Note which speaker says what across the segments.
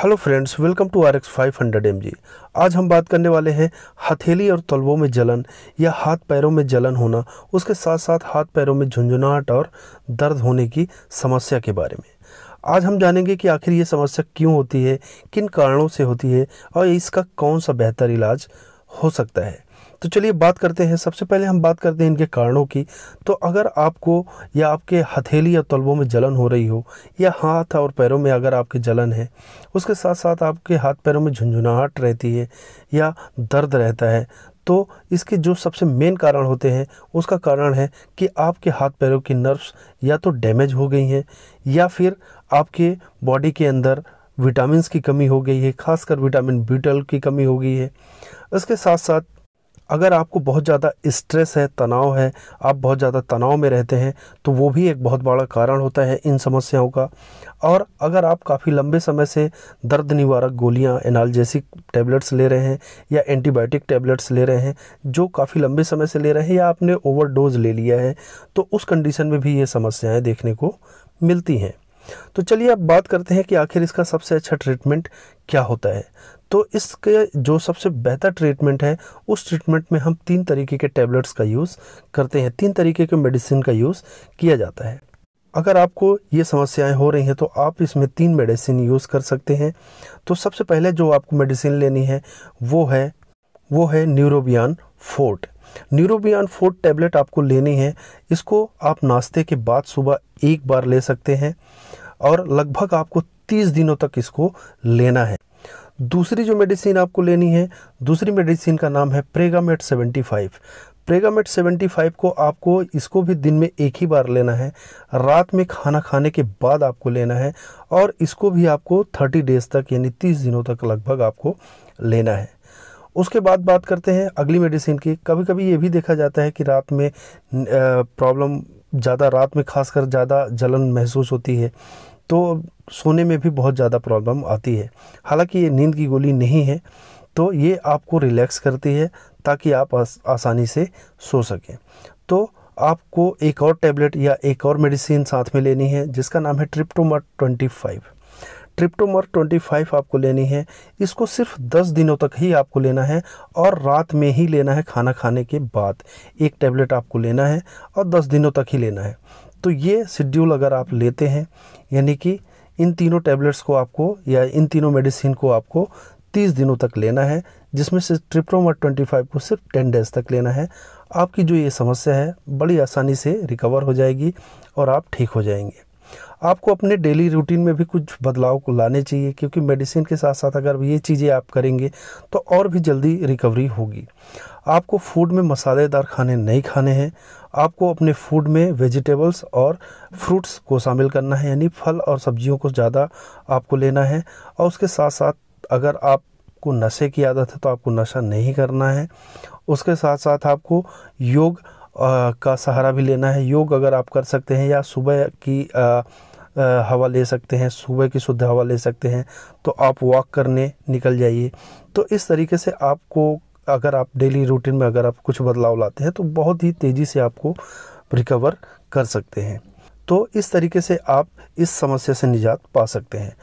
Speaker 1: Hello friends, welcome to RX500mg। आज हम बात करने वाले हैं हथेली और तलवों में जलन या हाथ पैरों में जलन होना, उसके साथ साथ हाथ पैरों में झुंझुनाहट और दर्द होने की समस्या के बारे में। आज हम जानेंगे कि आखिर ये समस्या क्यों होती है, किन कारणों से होती है और इसका कौन सा बेहतर इलाज हो सकता है। तो चलिए बात करते हैं। सबसे पहले हम बात करते हैं इनके कारणों की। तो अगर आपको या आपके हथेली या तलवों में जलन हो रही हो या हाथ और पैरों में अगर आपके जलन है, उसके साथ साथ आपके हाथ पैरों में झुंझुनाहट रहती है या दर्द रहता है, तो इसके जो सबसे मेन कारण होते हैं उसका कारण है कि आपके हाथ पैरों की नर्व्स या तो डैमेज हो गई हैं या फिर आपके बॉडी के अंदर विटामिन्स की कमी हो गई है, खासकर विटामिन B12 की कमी हो गई है। इसके साथ साथ अगर आपको बहुत ज़्यादा स्ट्रेस है, तनाव है, आप बहुत ज़्यादा तनाव में रहते हैं, तो वो भी एक बहुत बड़ा कारण होता है इन समस्याओं का। और अगर आप काफ़ी लंबे समय से दर्द निवारक गोलियां, एनाल्जेसिक टैबलेट्स ले रहे हैं या एंटीबायोटिक टैबलेट्स ले रहे हैं जो काफ़ी लंबे समय से ले रहे हैं या आपने ओवरडोज ले लिया है, तो उस कंडीशन में भी ये समस्याएँ देखने को मिलती हैं। तो चलिए अब बात करते हैं कि आखिर इसका सबसे अच्छा ट्रीटमेंट क्या होता है। तो इसके जो सबसे बेहतर ट्रीटमेंट है, उस ट्रीटमेंट में हम 3 तरीके के टैबलेट्स का यूज़ करते हैं, 3 तरीके के मेडिसिन का यूज़ किया जाता है। अगर आपको ये समस्याएं हो रही हैं तो आप इसमें 3 मेडिसिन यूज़ कर सकते हैं। तो सबसे पहले जो आपको मेडिसिन लेनी है वो है Neurobion fort. Neurobion fort tablet आपको लेनी है। इसको आप नाश्ते के बाद सुबह 1 बार ले सकते हैं और लगभग आपको 30 दिनों तक इसको लेना है। दूसरी जो मेडिसिन आपको लेनी है, दूसरी मेडिसिन का नाम है प्रेगामेट 75। प्रेगामेट 75 को आपको इसको भी दिन में 1 ही बार लेना है, रात में खाना खाने के बाद आपको लेना है और इसको भी आपको 30 डेज तक यानी 30 दिनों तक लगभग आपको लेना है। उसके बाद बात करते हैं अगली मेडिसिन की। कभी कभी ये भी देखा जाता है कि रात में प्रॉब्लम ज़्यादा, रात में खासकर ज़्यादा जलन महसूस होती है, तो सोने में भी बहुत ज़्यादा प्रॉब्लम आती है। हालांकि ये नींद की गोली नहीं है, तो ये आपको रिलैक्स करती है ताकि आप आसानी से सो सकें। तो आपको एक और टैबलेट या एक और मेडिसिन साथ में लेनी है जिसका नाम है ट्रिप्टोमर 25। ट्रिप्टोमर 25 आपको लेनी है। इसको सिर्फ 10 दिनों तक ही आपको लेना है और रात में ही लेना है, खाना खाने के बाद 1 टैबलेट आपको लेना है और 10 दिनों तक ही लेना है। तो ये शेड्यूल अगर आप लेते हैं, यानी कि इन तीनों टैबलेट्स को आपको या इन तीनों मेडिसिन को आपको 30 दिनों तक लेना है, जिसमें से ट्रिप्टोमर 25 को सिर्फ 10 डेज तक लेना है, आपकी जो ये समस्या है बड़ी आसानी से रिकवर हो जाएगी और आप ठीक हो जाएंगे। आपको अपने डेली रूटीन में भी कुछ बदलाव को लाने चाहिए, क्योंकि मेडिसिन के साथ साथ अगर ये चीज़ें आप करेंगे तो और भी जल्दी रिकवरी होगी। आपको फूड में मसालेदार खाने नहीं खाने हैं। आपको अपने फूड में वेजिटेबल्स और फ्रूट्स को शामिल करना है, यानी फल और सब्जियों को ज़्यादा आपको लेना है। और उसके साथ साथ अगर आपको नशे की आदत है तो आपको नशा नहीं करना है। उसके साथ साथ आपको योग का सहारा भी लेना है। योग अगर आप कर सकते हैं या सुबह की हवा ले सकते हैं, सुबह की शुद्ध हवा ले सकते हैं, तो आप वॉक करने निकल जाइए। तो इस तरीके से आपको, अगर आप डेली रूटीन में अगर आप कुछ बदलाव लाते हैं तो बहुत ही तेज़ी से आपको रिकवर कर सकते हैं। तो इस तरीके से आप इस समस्या से निजात पा सकते हैं।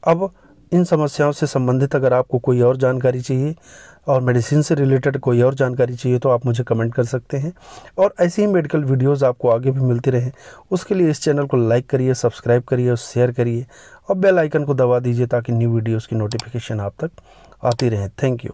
Speaker 1: अब इन समस्याओं से संबंधित अगर आपको कोई और जानकारी चाहिए और मेडिसिन से रिलेटेड कोई और जानकारी चाहिए तो आप मुझे कमेंट कर सकते हैं। और ऐसी ही मेडिकल वीडियोस आपको आगे भी मिलती रहें, उसके लिए इस चैनल को लाइक करिए, सब्सक्राइब करिए और शेयर करिए और बेल आइकन को दबा दीजिए ताकि न्यू वीडियोस की नोटिफिकेशन आप तक आती रहे। Thank you.